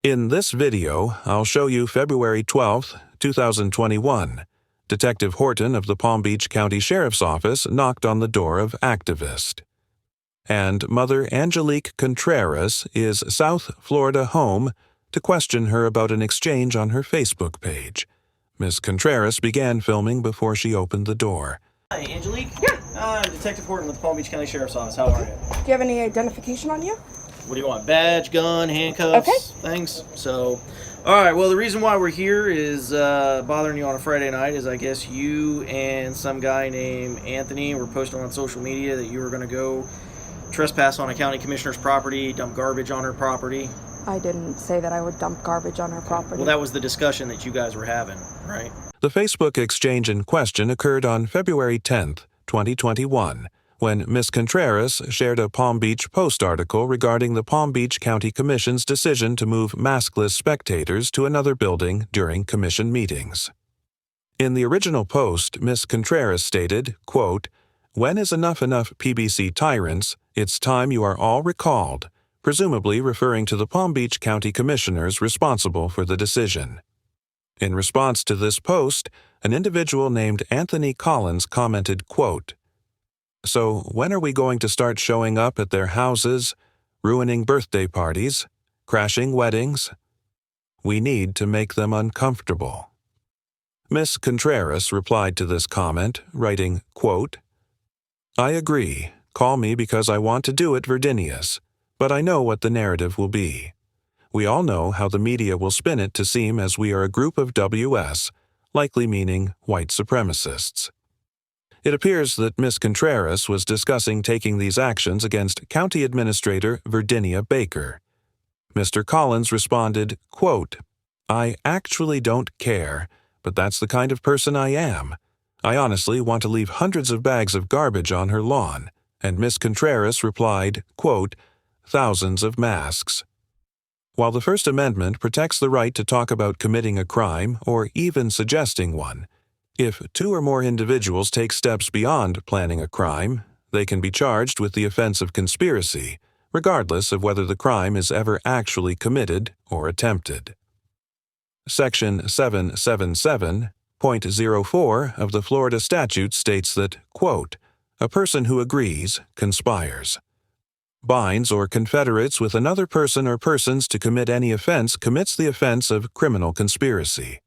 In this video, I'll show you February 12, 2021. Detective Horton of the Palm Beach County Sheriff's Office knocked on the door of activist. And Mother Angelique Contreras is South Florida home to question her about an exchange on her Facebook page. Ms. Contreras began filming before she opened the door. Hi, Angelique. Yeah. I'm Detective Horton with the Palm Beach County Sheriff's Office. How are you? Do you have any identification on you? What do you want? Badge, gun, handcuffs, things? So, all right. Well, the reason why we're here is bothering you on a Friday night is I guess you and some guy named Anthony were posting on social media that you were going to go trespass on a county commissioner's property, dump garbage on her property. I didn't say that I would dump garbage on her property. Well, that was the discussion that you guys were having, right? The Facebook exchange in question occurred on February 10, 2021, when Ms. Contreras shared a Palm Beach Post article regarding the Palm Beach County Commission's decision to move maskless spectators to another building during commission meetings. In the original post, Ms. Contreras stated, quote, "When is enough PBC tyrants, it's time you are all recalled," presumably referring to the Palm Beach County Commissioners responsible for the decision. In response to this post, an individual named Anthony Collins commented, quote, "So when are we going to start showing up at their houses, ruining birthday parties, crashing weddings? We need to make them uncomfortable." Ms. Contreras replied to this comment, writing, quote, "I agree. Call me because I want to do it, Verdinius, but I know what the narrative will be. We all know how the media will spin it to seem as we are a group of WS, likely meaning white supremacists." It appears that Ms. Contreras was discussing taking these actions against County Administrator Virginia Baker. Mr. Collins responded, quote, "I actually don't care, but that's the kind of person I am. I honestly want to leave hundreds of bags of garbage on her lawn." And Ms. Contreras replied, quote, "Thousands of masks." While the First Amendment protects the right to talk about committing a crime or even suggesting one, if two or more individuals take steps beyond planning a crime, they can be charged with the offense of conspiracy, regardless of whether the crime is ever actually committed or attempted. Section 777.04 of the Florida statute states that, quote, "A person who agrees, conspires, binds or confederates with another person or persons to commit any offense commits the offense of criminal conspiracy."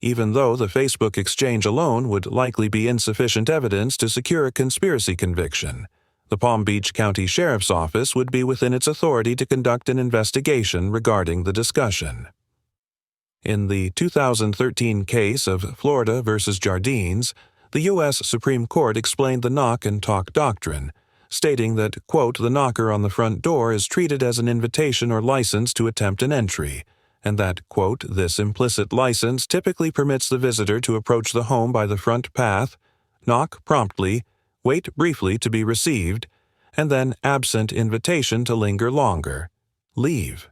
Even though the Facebook exchange alone would likely be insufficient evidence to secure a conspiracy conviction, the Palm Beach County Sheriff's Office would be within its authority to conduct an investigation regarding the discussion. In the 2013 case of Florida v. Jardines, the U.S. Supreme Court explained the knock and talk doctrine, stating that, quote, "The knocker on the front door is treated as an invitation or license to attempt an entry," and that, quote, "This implicit license typically permits the visitor to approach the home by the front path, knock promptly, wait briefly to be received, and then, absent invitation to linger longer, leave."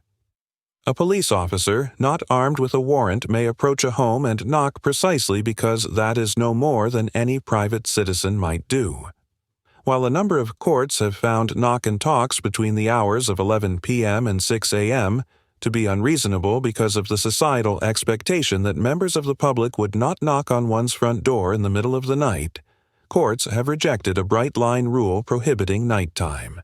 A police officer, not armed with a warrant, may approach a home and knock precisely because that is no more than any private citizen might do. While a number of courts have found knock and talks between the hours of 11 p.m. and 6 a.m., to be unreasonable because of the societal expectation that members of the public would not knock on one's front door in the middle of the night, courts have rejected a bright-line rule prohibiting nighttime.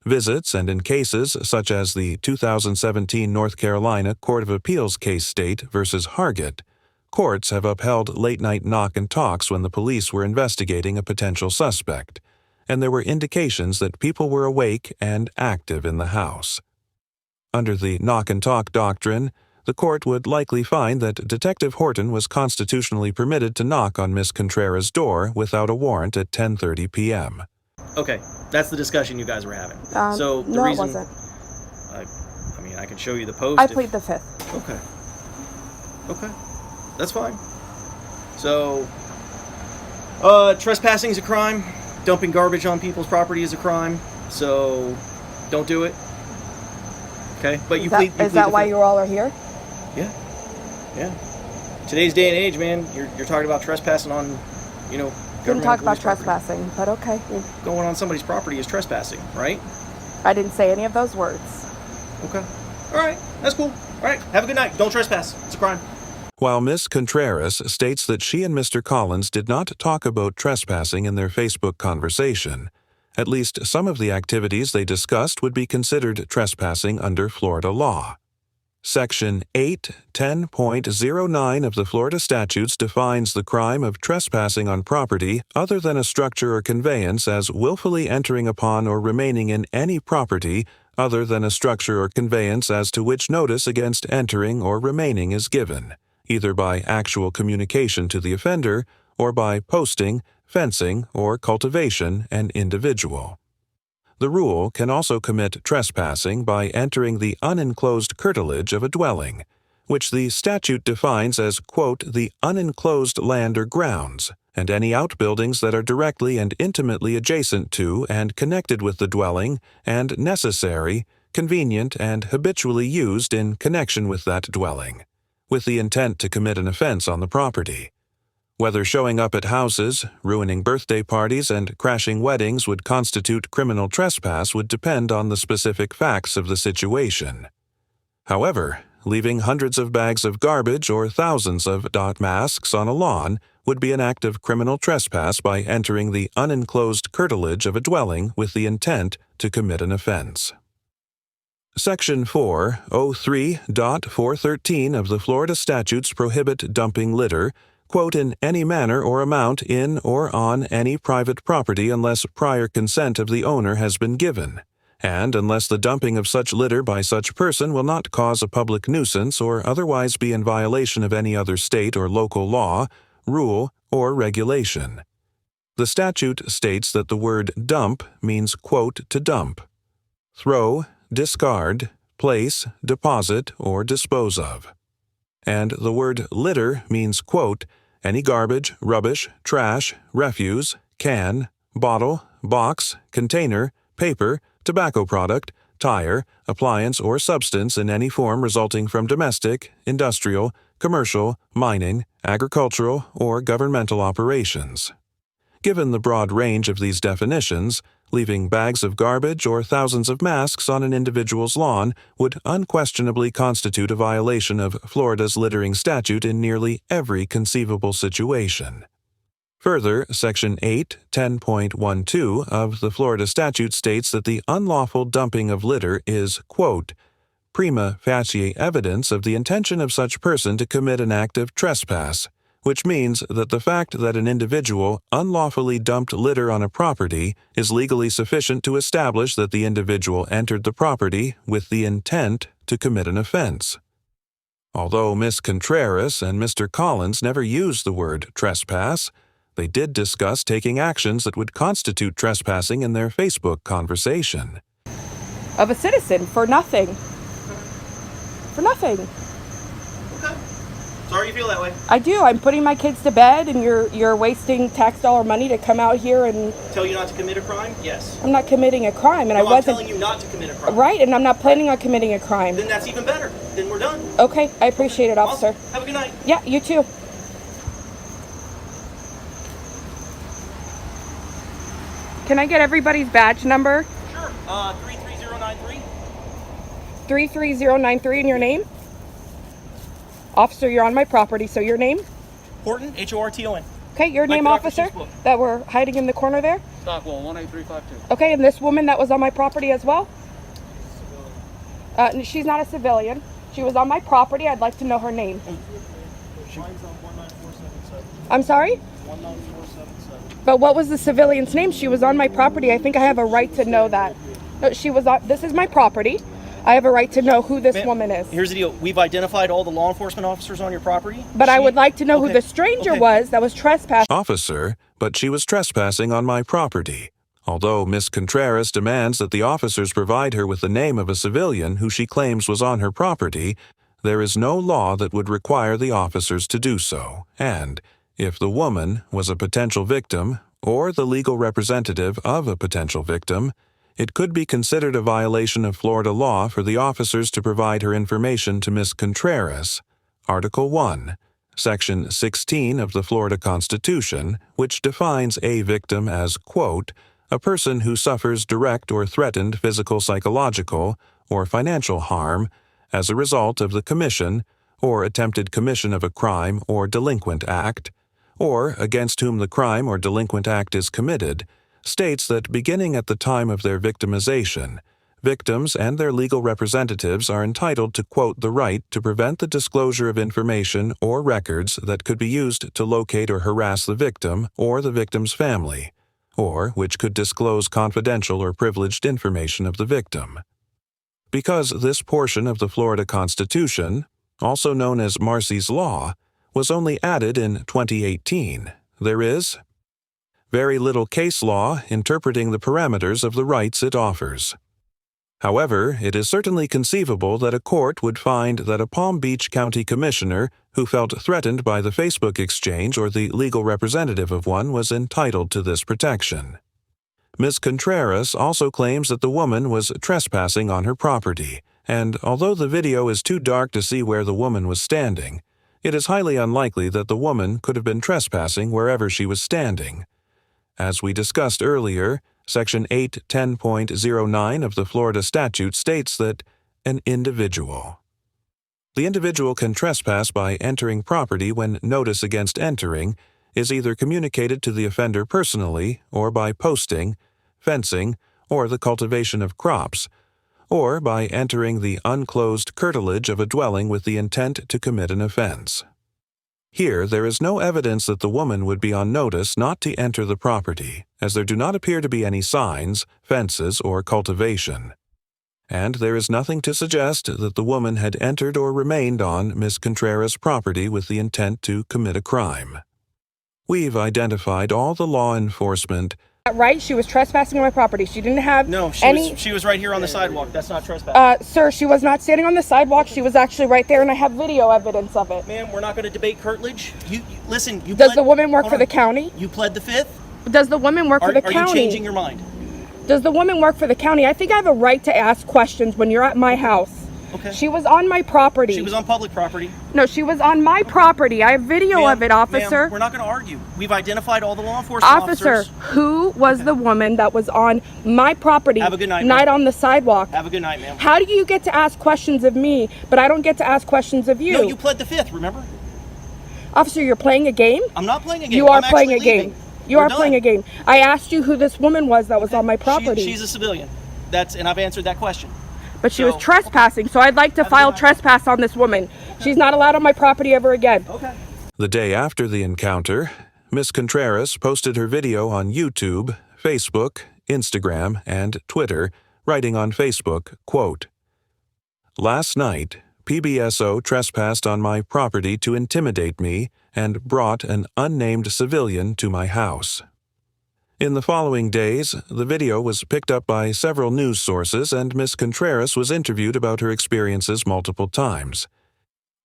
Visits, and in cases such as the 2017 North Carolina Court of Appeals case State v. Hargett, courts have upheld late-night knock and talks when the police were investigating a potential suspect, and there were indications that people were awake and active in the house. Under the knock-and-talk doctrine, the court would likely find that Detective Horton was constitutionally permitted to knock on Ms. Contreras' door without a warrant at 10:30 p.m. Okay, that's the discussion you guys were having. So the no, reason, it wasn't. I mean, I can show you the post. I plead the fifth. Okay, that's fine. So, trespassing is a crime. Dumping garbage on people's property is a crime. So, don't do it. Okay, but you plead. Is that why you all are here? Yeah. Today's day and age, man, you're talking about trespassing on, Didn't talk about trespassing, but okay. Well, going on somebody's property is trespassing, right? I didn't say any of those words. Okay. All right. That's cool. All right, have a good night. Don't trespass. It's a crime. While Ms. Contreras states that she and Mr. Collins did not talk about trespassing in their Facebook conversation, at least some of the activities they discussed would be considered trespassing under Florida law. Section 810.09 of the Florida statutes defines the crime of trespassing on property other than a structure or conveyance as willfully entering upon or remaining in any property other than a structure or conveyance as to which notice against entering or remaining is given, either by actual communication to the offender or by posting, fencing, or cultivation an individual. The rule can also commit trespassing by entering the unenclosed curtilage of a dwelling, which the statute defines as, quote, the unenclosed land or grounds, and any outbuildings that are directly and intimately adjacent to and connected with the dwelling and necessary, convenient, and habitually used in connection with that dwelling, with the intent to commit an offense on the property. Whether showing up at houses, ruining birthday parties, and crashing weddings would constitute criminal trespass would depend on the specific facts of the situation. However, leaving hundreds of bags of garbage or thousands of dot masks on a lawn would be an act of criminal trespass by entering the unenclosed curtilage of a dwelling with the intent to commit an offense. Section 403.413 of the Florida statutes prohibit dumping litter, quote, in any manner or amount in or on any private property unless prior consent of the owner has been given, and unless the dumping of such litter by such person will not cause a public nuisance or otherwise be in violation of any other state or local law, rule, or regulation. The statute states that the word dump means, quote, to dump, throw, discard, place, deposit, or dispose of. And the word litter means, quote, any garbage, rubbish, trash, refuse, can, bottle, box, container, paper, tobacco product, tire, appliance, or substance in any form resulting from domestic, industrial, commercial, mining, agricultural, or governmental operations. Given the broad range of these definitions, leaving bags of garbage or thousands of masks on an individual's lawn would unquestionably constitute a violation of Florida's littering statute in nearly every conceivable situation. Further, Section 810.12 of the Florida statute states that the unlawful dumping of litter is, quote, prima facie evidence of the intention of such person to commit an act of trespass, which means that the fact that an individual unlawfully dumped litter on a property is legally sufficient to establish that the individual entered the property with the intent to commit an offense. Although Ms. Contreras and Mr. Collins never used the word trespass, they did discuss taking actions that would constitute trespassing in their Facebook conversation. Of a citizen for nothing. For nothing. Okay. Sorry you feel that way. I do. I'm putting my kids to bed, and you're wasting tax dollar money to come out here and Tell you not to commit a crime? Yes. I'm not committing a crime, and No, I wasn't. I'm telling you not to commit a crime. Right, and I'm not planning on committing a crime. Then that's even better. Then we're done. Okay, I appreciate it, officer. Awesome. Have a good night. Yeah, you too. Can I get everybody's badge number? Sure. 33093. 33093 and your name? Officer, you're on my property, so your name? Horton, Horton. Okay, your Like name, the Dr. officer? Seuss book. That were hiding in the corner there? Stockwell, 18352. Okay, and this woman that was on my property as well? She's not a civilian. She was on my property. I'd like to know her name. Mine's on 19477. I'm sorry? 19477. But what was the civilian's name? She was on my property. I think I have a right to know that. No, she was on. This is my property. I have a right to know who this Ma'am, woman is. Here's the deal. We've identified all the law enforcement officers on your property. But I would like to know who Okay. the stranger Okay. was that was trespassing. Officer, but she was trespassing on my property. Although Ms. Contreras demands that the officers provide her with the name of a civilian who she claims was on her property, there is no law that would require the officers to do so, and if the woman was a potential victim or the legal representative of a potential victim, it could be considered a violation of Florida law for the officers to provide her information to Ms. Contreras. Article 1, Section 16 of the Florida Constitution, which defines a victim as, quote, a person who suffers direct or threatened physical, psychological, or financial harm as a result of the commission or attempted commission of a crime or delinquent act, or against whom the crime or delinquent act is committed, states that beginning at the time of their victimization, victims and their legal representatives are entitled to quote the right to prevent the disclosure of information or records that could be used to locate or harass the victim or the victim's family, or which could disclose confidential or privileged information of the victim. Because this portion of the Florida Constitution, also known as Marsy's Law, was only added in 2018, there is very little case law interpreting the parameters of the rights it offers. However, it is certainly conceivable that a court would find that a Palm Beach County commissioner who felt threatened by the Facebook exchange or the legal representative of one was entitled to this protection. Ms. Contreras also claims that the woman was trespassing on her property, and although the video is too dark to see where the woman was standing, it is highly unlikely that the woman could have been trespassing wherever she was standing. As we discussed earlier, Section 810.09 of the Florida statute states that an individual. The individual can trespass by entering property when notice against entering is either communicated to the offender personally or by posting, fencing, or the cultivation of crops, or by entering the unclosed curtilage of a dwelling with the intent to commit an offense. Here, there is no evidence that the woman would be on notice not to enter the property, as there do not appear to be any signs, fences, or cultivation. And there is nothing to suggest that the woman had entered or remained on Ms. Contreras' property with the intent to commit a crime. We've identified all the law enforcement. Right? She was trespassing on my property. She didn't have No, she was right here on the sidewalk. That's not trespassing. Sir, she was not standing on the sidewalk. She was actually right there, and I have video evidence of it. Ma'am, we're not going to debate curtilage. Listen. Does the woman work for the county? You pled the fifth. Does the woman work for the county? Are you changing your mind? Does the woman work for the county? I think I have a right to ask questions when you're at my house. Okay. She was on my property. She was on public property. No, she was on my property. I have video of it, officer. We're not going to argue. We've identified all the law enforcement officers. Who was the woman that was on my property? Have a good night, Night ma'am. on the sidewalk. Have a good night, ma'am. How do you get to ask questions of me, but I don't get to ask questions of you? No, you pled the fifth, remember? Officer, you're playing a game? I'm not playing a game. You are I'm playing a actually game. leaving. You We're are done. playing a game. I asked you who this woman was that was on my property. She's a civilian. And I've answered that question. But she was trespassing, so I'd like to file trespass on this woman. She's not allowed on my property ever again. Okay. The day after the encounter, Ms. Contreras posted her video on YouTube, Facebook, Instagram, and Twitter, writing on Facebook, quote, "Last night, PBSO trespassed on my property to intimidate me and brought an unnamed civilian to my house." In the following days, the video was picked up by several news sources and Ms. Contreras was interviewed about her experiences multiple times.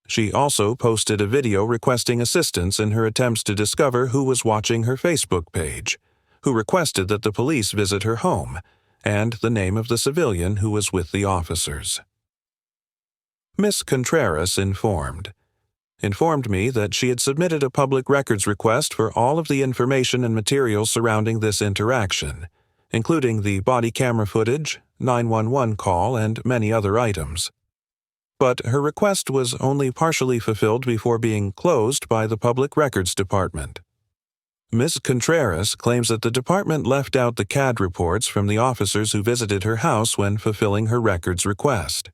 She also posted a video requesting assistance in her attempts to discover who was watching her Facebook page, who requested that the police visit her home, and the name of the civilian who was with the officers. Ms. Contreras informed me that she had submitted a public records request for all of the information and materials surrounding this interaction, including the body camera footage, 911 call, and many other items. But her request was only partially fulfilled before being closed by the Public Records Department. Ms. Contreras claims that the department left out the CAD reports from the officers who visited her house when fulfilling her records request.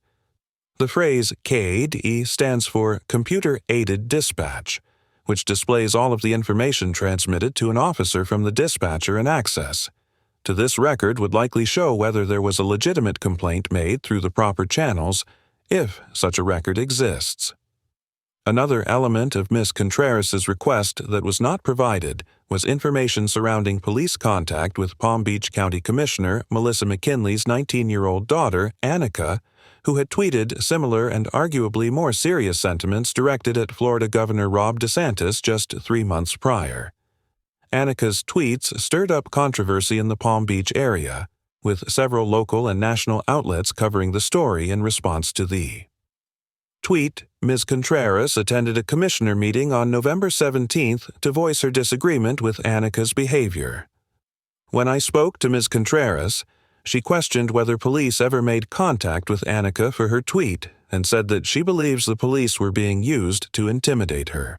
The phrase CAID stands for Computer Aided Dispatch, which displays all of the information transmitted to an officer from the dispatcher and access. To this record would likely show whether there was a legitimate complaint made through the proper channels, if such a record exists. Another element of Ms. Contreras' request that was not provided was information surrounding police contact with Palm Beach County Commissioner Melissa McKinley's 19-year-old daughter, Annika, who had tweeted similar and arguably more serious sentiments directed at Florida Governor Ron DeSantis just 3 months prior. Annika's tweets stirred up controversy in the Palm Beach area, with several local and national outlets covering the story in response to the tweet. Ms. Contreras attended a commissioner meeting on November 17th to voice her disagreement with Annika's behavior. When I spoke to Ms. Contreras, she questioned whether police ever made contact with Annika for her tweet and said that she believes the police were being used to intimidate her.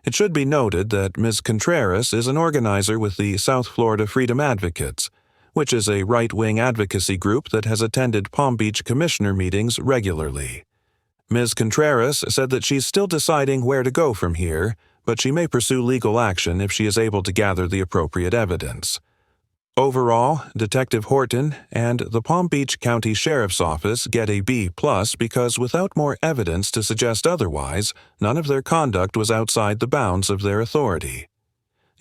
It should be noted that Ms. Contreras is an organizer with the South Florida Freedom Advocates, which is a right-wing advocacy group that has attended Palm Beach commissioner meetings regularly. Ms. Contreras said that she's still deciding where to go from here, but she may pursue legal action if she is able to gather the appropriate evidence. Overall, Detective Horton and the Palm Beach County Sheriff's Office get a B+ because without more evidence to suggest otherwise, none of their conduct was outside the bounds of their authority.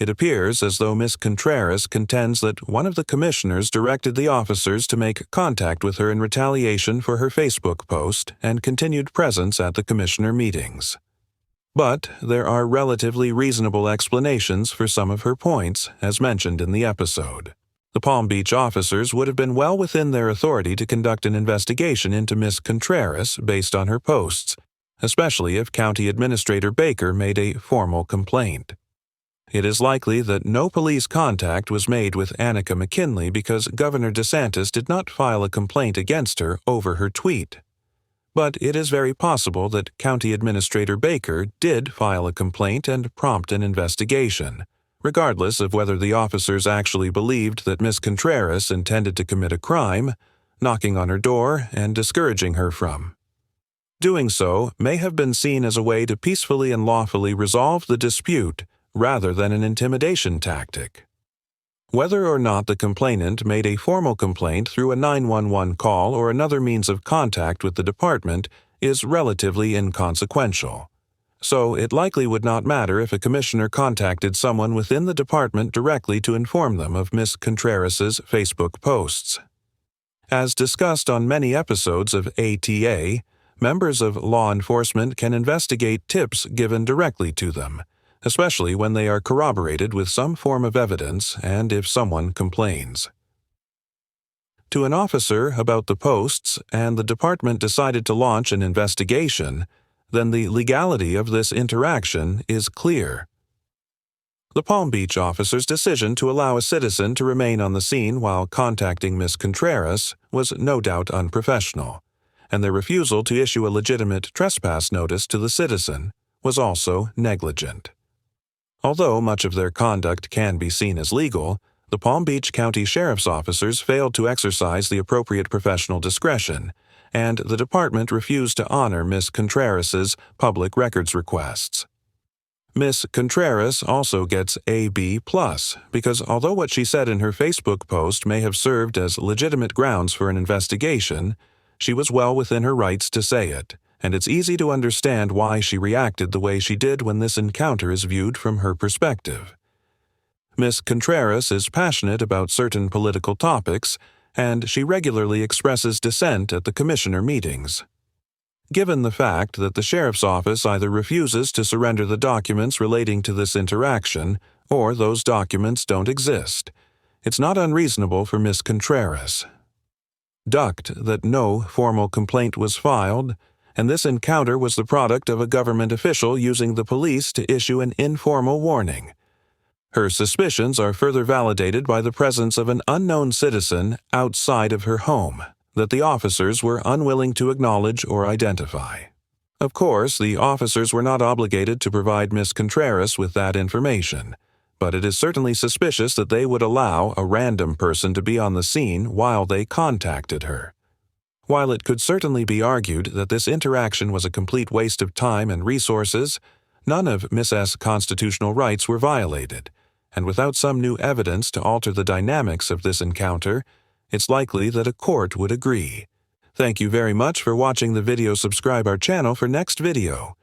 It appears as though Ms. Contreras contends that one of the commissioners directed the officers to make contact with her in retaliation for her Facebook post and continued presence at the commissioner meetings. But there are relatively reasonable explanations for some of her points, as mentioned in the episode. The Palm Beach officers would have been well within their authority to conduct an investigation into Ms. Contreras based on her posts, especially if County Administrator Baker made a formal complaint. It is likely that no police contact was made with Annika McKinley because Governor DeSantis did not file a complaint against her over her tweet. But it is very possible that County Administrator Baker did file a complaint and prompt an investigation, regardless of whether the officers actually believed that Ms. Contreras intended to commit a crime, knocking on her door and discouraging her from. Doing so may have been seen as a way to peacefully and lawfully resolve the dispute rather than an intimidation tactic. Whether or not the complainant made a formal complaint through a 911 call or another means of contact with the department is relatively inconsequential. So it likely would not matter if a commissioner contacted someone within the department directly to inform them of Ms. Contreras's Facebook posts. As discussed on many episodes of ATA, members of law enforcement can investigate tips given directly to them, especially when they are corroborated with some form of evidence and if someone complains. To an officer about the posts and the department decided to launch an investigation, then the legality of this interaction is clear. The Palm Beach officer's decision to allow a citizen to remain on the scene while contacting Ms. Contreras was no doubt unprofessional, and their refusal to issue a legitimate trespass notice to the citizen was also negligent. Although much of their conduct can be seen as legal, the Palm Beach County Sheriff's officers failed to exercise the appropriate professional discretion, and the department refused to honor Ms. Contreras's public records requests. Ms. Contreras also gets a B+ because although what she said in her Facebook post may have served as legitimate grounds for an investigation, she was well within her rights to say it, and it's easy to understand why she reacted the way she did when this encounter is viewed from her perspective. Ms. Contreras is passionate about certain political topics, and she regularly expresses dissent at the commissioner meetings. Given the fact that the sheriff's office either refuses to surrender the documents relating to this interaction or those documents don't exist, it's not unreasonable for Ms. Contreras. Ducked that no formal complaint was filed, and this encounter was the product of a government official using the police to issue an informal warning. Her suspicions are further validated by the presence of an unknown citizen outside of her home that the officers were unwilling to acknowledge or identify. Of course, the officers were not obligated to provide Ms. Contreras with that information, but it is certainly suspicious that they would allow a random person to be on the scene while they contacted her. While it could certainly be argued that this interaction was a complete waste of time and resources, none of Ms. S.'s constitutional rights were violated, and without some new evidence to alter the dynamics of this encounter, it's likely that a court would agree. Thank you very much for watching the video. Subscribe our channel for next video.